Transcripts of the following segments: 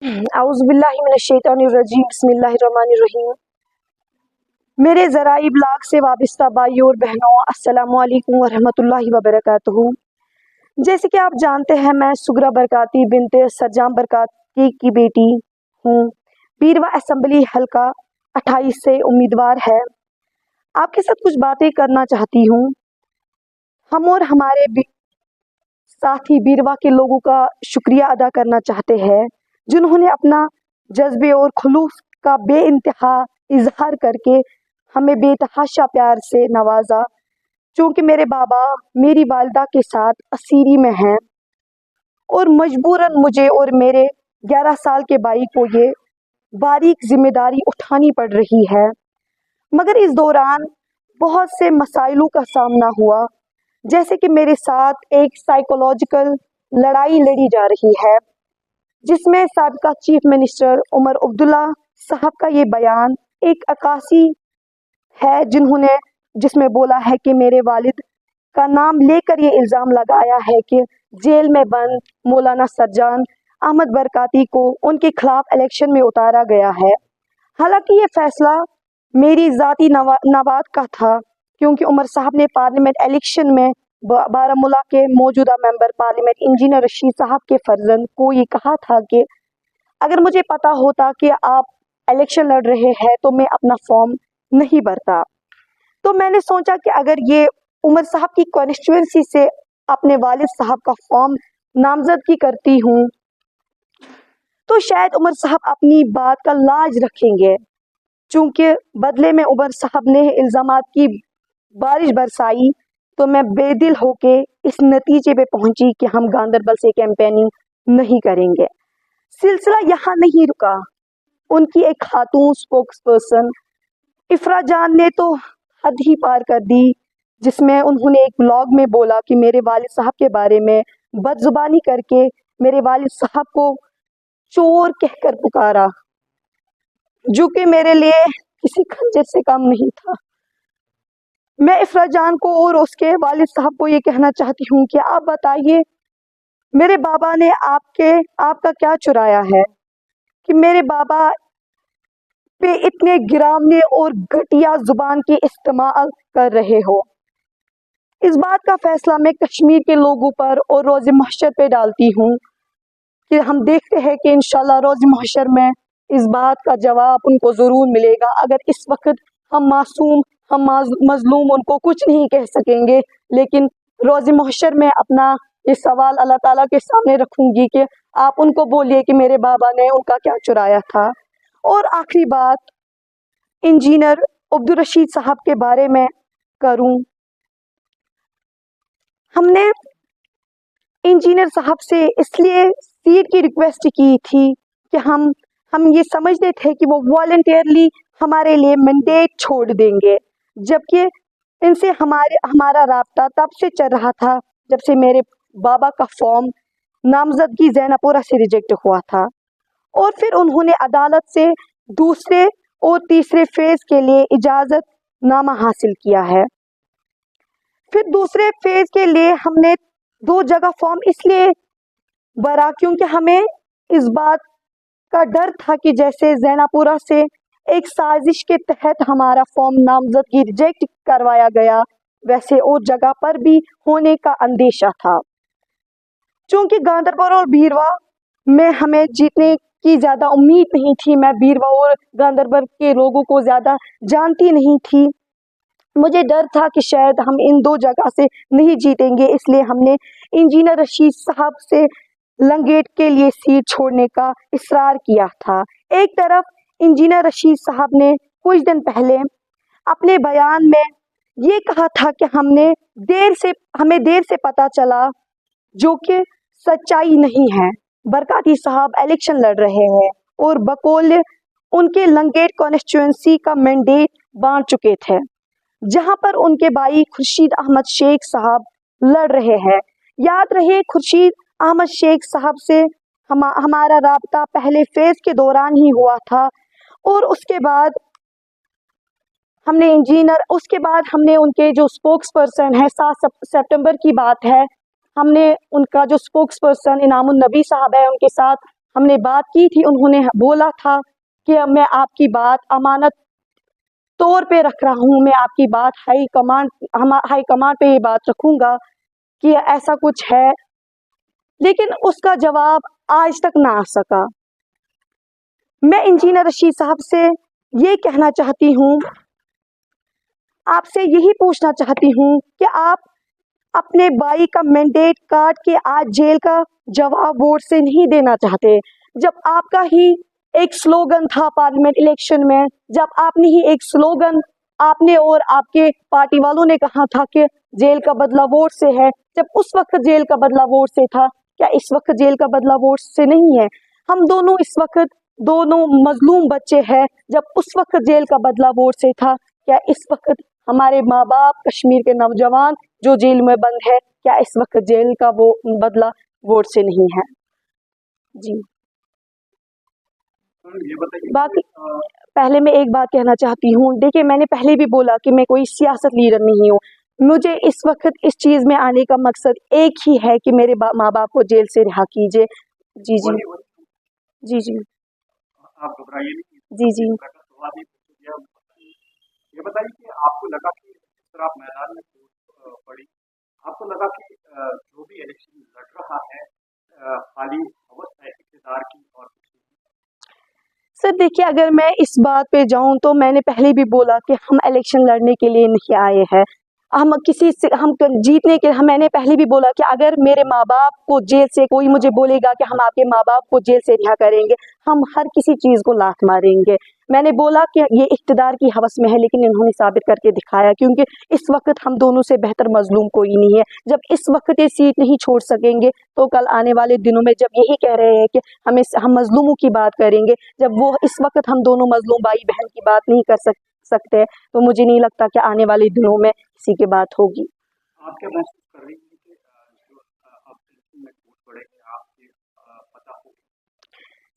औज़ुबिल्लाहिमिनश्शैतानिर्रजीम बिस्मिल्लाहिर्रहमानिर्रहीम। मेरे ज़राए इब्लाग से वाबस्ता भाइयों और बहनों, अस्सलामु अलैकुम वरहमतुल्लाहि वबरकातुहू। जैसे कि आप जानते हैं, मैं सुगरा बरकाती बिनते सज्जाम बरकाती की बेटी हूँ। बीरवा असम्बली हल्का 28 से उम्मीदवार है। आपके साथ कुछ बातें करना चाहती हूँ। हम और हमारे साथी बीरवा के लोगों का शुक्रिया अदा करना चाहते हैं, जिन्होंने अपना जज्बे और खुलूस का बेइंतहा इजहार करके हमें बेतहाशा प्यार से नवाजा। चूँकि मेरे बाबा मेरी वालिदा के साथ असीरी में हैं और मजबूरन मुझे और मेरे 11 साल के भाई को ये बारीक जिम्मेदारी उठानी पड़ रही है। मगर इस दौरान बहुत से मसाइलों का सामना हुआ, जैसे कि मेरे साथ एक साइकोलॉजिकल लड़ाई लड़ी जा रही है, जिसमें साबिका चीफ मिनिस्टर उमर अब्दुल्ला साहब का ये बयान एक अक्कासी है, जिसमें बोला है कि मेरे वालिद का नाम लेकर ये इल्ज़ाम लगाया है कि जेल में बंद मौलाना सज्जान अहमद बरकाती को उनके खिलाफ इलेक्शन में उतारा गया है। हालांकि ये फैसला मेरी ज़ाती नवाद का था, क्योंकि उमर साहब ने पार्लियामेंट इलेक्शन में बारामूला के मौजूदा मेंबर पार्लियामेंट इंजीनियर रशीद साहब के फर्जंद को ये कहा था कि अगर मुझे पता होता कि आप इलेक्शन लड़ रहे हैं तो मैं अपना फॉर्म नहीं भरता। तो मैंने सोचा कि अगर ये उमर साहब की कॉन्स्टिट्यूंसी से अपने वालिद साहब का फॉर्म नामजदगी करती हूँ तो शायद उमर साहब अपनी बात का लाज रखेंगे। चूंकि बदले में उमर साहब ने इल्ज़ामात की बारिश बरसाई, तो मैं बेदिल होके इस नतीजे पे पहुंची कि हम गांदरबल से कैंपेनिंग नहीं करेंगे। सिलसिला यहाँ नहीं रुका। उनकी एक खातून स्पोक्स पर्सन इफ्रा जान ने तो हद ही पार कर दी, जिसमें उन्होंने एक ब्लॉग में बोला कि मेरे वालिद साहब के बारे में बदजुबानी करके मेरे वालिद साहब को चोर कहकर पुकारा, जो कि मेरे लिए किसी खंजर से कम नहीं था। मैं इफ्रा जान को और उसके वालिद साहब को ये कहना चाहती हूँ कि आप बताइए, मेरे बाबा ने आपका क्या चुराया है कि मेरे बाबा पे इतने गिरावने और घटिया जुबान के इस्तेमाल कर रहे हो। इस बात का फैसला मैं कश्मीर के लोगों पर और रोज़े महशर पे डालती हूँ कि हम देखते हैं कि इंशाल्लाह रोज़े महशर में इस बात का जवाब उनको ज़रूर मिलेगा। अगर इस वक्त हम मासूम, हम मजलूम उनको कुछ नहीं कह सकेंगे, लेकिन रोज़े महशर में अपना ये सवाल अल्लाह ताला के सामने रखूंगी कि आप उनको बोलिए कि मेरे बाबा ने उनका क्या चुराया था। और आखिरी बात इंजीनियर अब्दुल रशीद साहब के बारे में करूं। हमने इंजीनियर साहब से इसलिए सीट की रिक्वेस्ट की थी कि हम ये समझते थे कि वो वॉलंटियरली हमारे लिए मैंडेट छोड़ देंगे, जबकि इनसे हमारा राब्ता तब से चल रहा था जब से मेरे बाबा का फॉर्म नामजदगी ज़ैनापुरा से रिजेक्ट हुआ था। और फिर उन्होंने अदालत से दूसरे और तीसरे फेज के लिए इजाज़त नामा हासिल किया है। फिर दूसरे फेज के लिए हमने 2 जगह फॉर्म इसलिए भरा क्योंकि हमें इस बात का डर था कि जैसे ज़ैनापुरा से एक साजिश के तहत हमारा फॉर्म नामजदगी रिजेक्ट करवाया गया, वैसे और जगह पर भी होने का अंदेशा था। चूंकि गांदरबल और बीरवा में हमें जीतने की ज़्यादा उम्मीद नहीं थी, मैं बीरवा और गांदरबल के लोगों को ज़्यादा जानती नहीं थी, मुझे डर था कि शायद हम इन 2 जगह से नहीं जीतेंगे, इसलिए हमने इंजीनियर रशीद साहब से लंगेट के लिए सीट छोड़ने का इसरार किया था। एक तरफ इंजीनियर रशीद साहब ने कुछ दिन पहले अपने बयान में ये कहा था कि हमें देर से पता चला, जो कि सच्चाई नहीं है। बरकाती साहब इलेक्शन लड़ रहे हैं और बकौल उनके लंगेट कॉन्स्टिट्यूंसी का मैंडेट बांट चुके थे, जहां पर उनके भाई खुर्शीद अहमद शेख साहब लड़ रहे हैं। याद रहे, खुर्शीद अहमद शेख साहब से हमारा राब्ता पहले फेज के दौरान ही हुआ था और उसके बाद हमने उनके जो स्पोक्स पर्सन है, 7 सितंबर की बात है, हमने उनका जो स्पोक्स पर्सन इनामुन नबी साहब है उनके साथ ہم نے بات کی تھی, انہوں نے بولا تھا کہ میں آپ کی بات امانت طور پہ رکھ رہا ہوں, میں آپ کی بات ہائی کمانڈ پہ یہ بات رکھوں گا کہ ایسا کچھ ہے, لیکن اس کا جواب آج تک نہ آ سکا. میں انجینئر رشید صاحب سے یہ کہنا چاہتی ہوں, آپ سے یہی پوچھنا چاہتی ہوں کہ آپ اپنے بھائی کا مینڈیٹ کاٹ کے آج جیل کا جواب ووٹ سے نہیں دینا چاہتے, جب آپ کا ہی ایک سلوگن تھا پارلیمنٹ الیکشن میں, جب آپ نے ہی ایک سلوگن آپ نے اور آپ کے پارٹی والوں نے کہا تھا کہ جیل کا بدلہ ووٹ سے ہے, جب اس وقت جیل کا بدلہ ووٹ سے تھا, کیا اس وقت جیل کا بدلہ ووٹ سے نہیں ہے؟ ہم دونوں اس وقت دونوں مظلوم بچے ہیں. جب اس وقت جیل کا بدلہ ووٹ سے تھا, کیا اس وقت ہمارے ماں باپ, کشمیر کے نوجوان جو جیل میں بند ہے, کیا اس وقت جیل کا وہ بدلہ ووٹ سے نہیں ہے؟ جی باقی پہلے میں ایک بات کہنا چاہتی ہوں, دیکھیے میں نے پہلے بھی بولا کہ میں کوئی سیاست لیڈر نہیں ہوں. مجھے اس وقت اس چیز میں آنے کا مقصد ایک ہی ہے کہ میرے ماں باپ کو جیل سے رہا کیجیے. جی جی جی جی آپ گھبرائیے نہیں. جی جی یہ بتائیے کہ آپ کو لگا کہ جس طرح آپ میدان میں پڑی, آپ کو لگا کہ جو بھی الیکشن لڑ رہا ہے خالی ہوس ہے اقتدار کی اور سر دیکھیے, اگر میں اس بات پہ جاؤں تو میں نے پہلے بھی بولا کہ ہم الیکشن لڑنے کے لیے نہیں آئے ہیں, ہم کسی سے ہم جیتنے کے, میں نے پہلے بھی بولا کہ اگر میرے ماں باپ کو جیل سے کوئی مجھے بولے گا کہ ہم آپ کے ماں باپ کو جیل سے رہا کریں گے, ہم ہر کسی چیز کو لات ماریں گے. میں نے بولا کہ یہ اقتدار کی ہوس میں ہے, لیکن انہوں نے ثابت کر کے دکھایا, کیونکہ اس وقت ہم دونوں سے بہتر مظلوم کوئی نہیں ہے. جب اس وقت یہ سیٹ نہیں چھوڑ سکیں گے تو کل آنے والے دنوں میں جب یہی کہہ رہے ہیں کہ ہم مظلوموں کی بات کریں گے, جب وہ اس وقت ہم دونوں مظلوم بھائی بہن کی بات نہیں کر سکتے, تو مجھے نہیں لگتا کہ آنے والے دنوں میں کسی کی بات ہوگی. آپ کیا محسوس کر رہی ہیں کہ جو اب میں ووٹ پڑے گے آپ کے پتہ ہوگی؟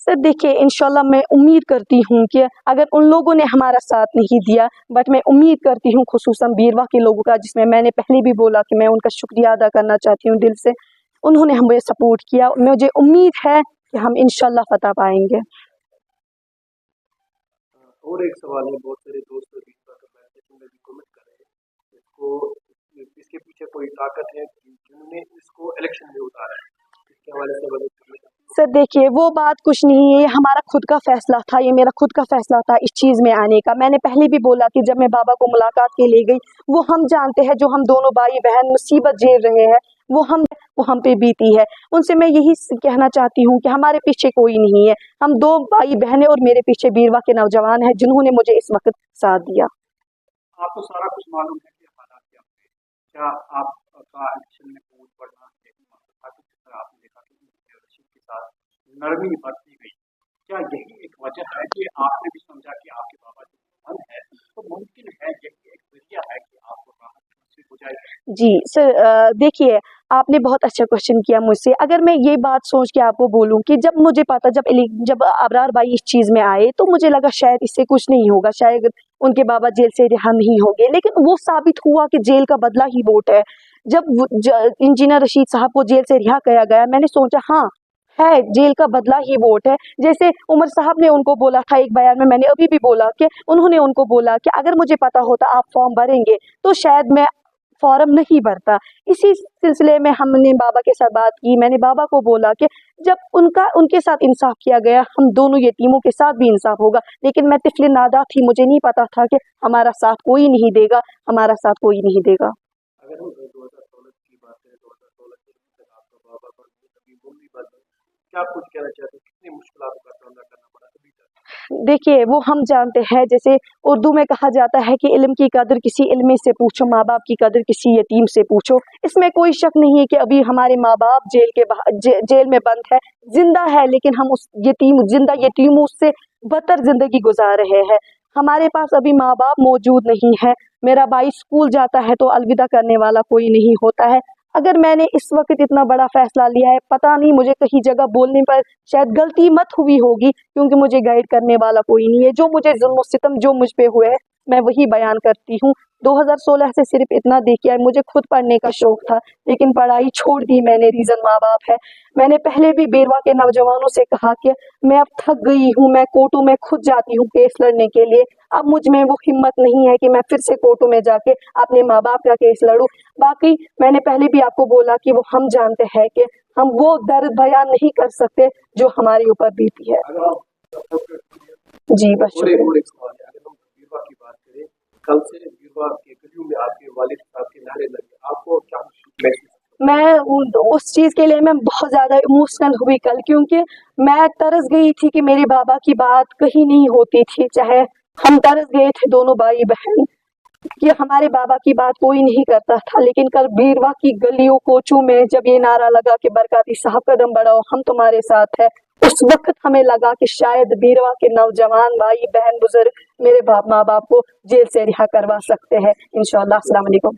سر دیکھیے, انشاءاللہ میں امید کرتی ہوں کہ اگر ان لوگوں نے ہمارا ساتھ نہیں دیا, بٹ میں امید کرتی ہوں خصوصاً بیروا کے لوگوں کا, جس میں نے پہلے بھی بولا کہ میں ان کا شکریہ ادا کرنا چاہتی ہوں دل سے, انہوں نے ہمیں سپورٹ کیا. مجھے امید ہے کہ ہم انشاءاللہ فتح پائیں گے. اور ایک سوال ہے, بہت سارے دوست میں بھی کمنٹ کر رہے ہیں اس کو, اس کے پیچھے کوئی طاقت ہے جنہوں نے اس کو الیکشن میں اتارا ہے, اس کے حوالے سے بتائیے. سر دیکھیے, وہ بات کچھ نہیں ہے, یہ ہمارا خود کا فیصلہ تھا, یہ میرا خود کا فیصلہ تھا اس چیز میں آنے کا. میں نے پہلے بھی بولا کہ جب میں بابا کو ملاقات کے لے گئی, وہ ہم جانتے ہیں جو ہم دونوں بھائی بہن مصیبت جھیل رہے ہیں, وہ ہم پہ بیتی ہے. ان سے میں یہی کہنا چاہتی ہوں کہ ہمارے پیچھے کوئی نہیں ہے, ہم دو بھائی بہنیں اور میرے پیچھے بیروا کے نوجوان ہیں جنہوں نے مجھے اس وقت ساتھ دیا. آپ کو سارا کچھ معلوم ہے کہ حالات کیا ہوئے, کیا آپ کا الیکشن میں ووٹ پڑنا ایک مقصد تھا, جس طرح آپ نے دیکھا کہ رشید کے ساتھ نرمی برتی گئی, کیا یہی ایک وجہ ہے کہ آپ نے بھی سمجھا کہ آپ کے بابا جو بند ہے تو ممکن ہے یہی ایک ذریعہ ہے کہ آپ کو راحت نصیب ہو جائے؟ جی سر, دیکھیے آپ نے بہت اچھا کوشچن کیا مجھ سے. اگر میں یہ بات سوچ کے آپ کو بولوں کہ جب مجھے پتا, جب ابرار بھائی اس چیز میں آئے تو مجھے لگا شاید اس سے کچھ نہیں ہوگا, شاید ان کے بابا جیل سے رہا نہیں ہوں گے, لیکن وہ ثابت ہوا کہ جیل کا بدلہ ہی ووٹ ہے. جب انجینئر رشید صاحب کو جیل سے رہا کیا گیا, میں نے سوچا ہاں ہے, جیل کا بدلہ ہی ووٹ ہے. جیسے عمر صاحب نے ان کو بولا تھا ایک بیان میں نے ابھی بھی بولا کہ انہوں نے ان کو بولا کہ اگر مجھے پتا ہوتا آپ فارم بھریں گے تو شاید میں فارم نہیں بھرتا. اسی سلسلے میں ہم نے بابا کے ساتھ بات کی, میں نے بابا کو بولا کہ جب ان کے ساتھ انصاف کیا گیا, ہم دونوں یتیموں کے ساتھ بھی انصاف ہوگا. لیکن میں طفل نادہ تھی, مجھے نہیں پتا تھا کہ ہمارا ساتھ کوئی نہیں دے گا, ہمارا ساتھ کوئی نہیں دے گا. اگر ہم 2016 کی بات کریں, 2016 کے تک آپ کا بابا بند ہے, ابھی وہ بھی بند ہے, کیا کچھ کہنا چاہتے ہیں, کتنی مشکلات کا سامنا کرنا پڑا ابھی تک؟ دیکھیے, وہ ہم جانتے ہیں, جیسے اردو میں کہا جاتا ہے کہ علم کی قدر کسی علمی سے پوچھو, ماں باپ کی قدر کسی یتیم سے پوچھو. اس میں کوئی شک نہیں ہے کہ ابھی ہمارے ماں باپ جیل میں بند ہے, زندہ ہے, لیکن ہم اس زندہ یتیموں سے بدتر زندگی گزار رہے ہیں. ہمارے پاس ابھی ماں باپ موجود نہیں ہے. میرا بھائی اسکول جاتا ہے تو الوداع کرنے والا کوئی نہیں ہوتا ہے. اگر میں نے اس وقت اتنا بڑا فیصلہ لیا ہے, پتہ نہیں مجھے کہیں جگہ بولنے پر شاید غلطی مت ہوئی ہوگی, کیونکہ مجھے گائیڈ کرنے والا کوئی نہیں ہے. جو مجھے ظلم و ستم جو مجھ پہ ہوئے ہے, میں وہی بیان کرتی ہوں. 2016 से सिर्फ इतना देख किया है। मुझे खुद पढ़ने का शौक था, लेकिन पढ़ाई छोड़ दी मैंने, रीज़न माँ बाप है। मैंने पहले भी बेरवा के नौजवानों से कहा कि मैं अब थक गई हूँ, मैं कोर्टों में खुद जाती हूँ केस लड़ने के लिए, अब मुझ में वो हिम्मत नहीं है कि मैं फिर से कोर्टों में जाके अपने माँ बाप का केस लड़ूं। बाकी मैंने पहले भी आपको बोला कि वो हम जानते हैं कि हम वो दर्द बयान नहीं कर सकते जो हमारे ऊपर बीती है। जी बस और एक शुक्रिया। सवाल है, अगर हम बीरवा की बात करें, कल से बीरवा के गलियों में आपके वालिद साहब के नारे लगे, आपको क्या महसूस? मैं उस चीज़ के लिए मैं बहुत ज़्यादा इमोशनल हुई कल, क्योंकि मैं तरस गई थी कि मेरे बाबा की बात कहीं नहीं होती थी, चाहे हम तरस गए थे दोनों भाई बहन कि हमारे बाबा की बात कोई नहीं करता था। लेकिन कल बीरवा की गलियों कोचों में जब ये नारा लगा कि बरकाती साहब कदम बढ़ाओ, हम तुम्हारे साथ है, उस वक्त हमें लगा कि शायद बीरवा के नौजवान भाई बहन बुजुर्ग मेरे माँ बाप को जेल से रिहा करवा सकते हैं। इंशाअल्लाह। अस्सलाम वालेकुम।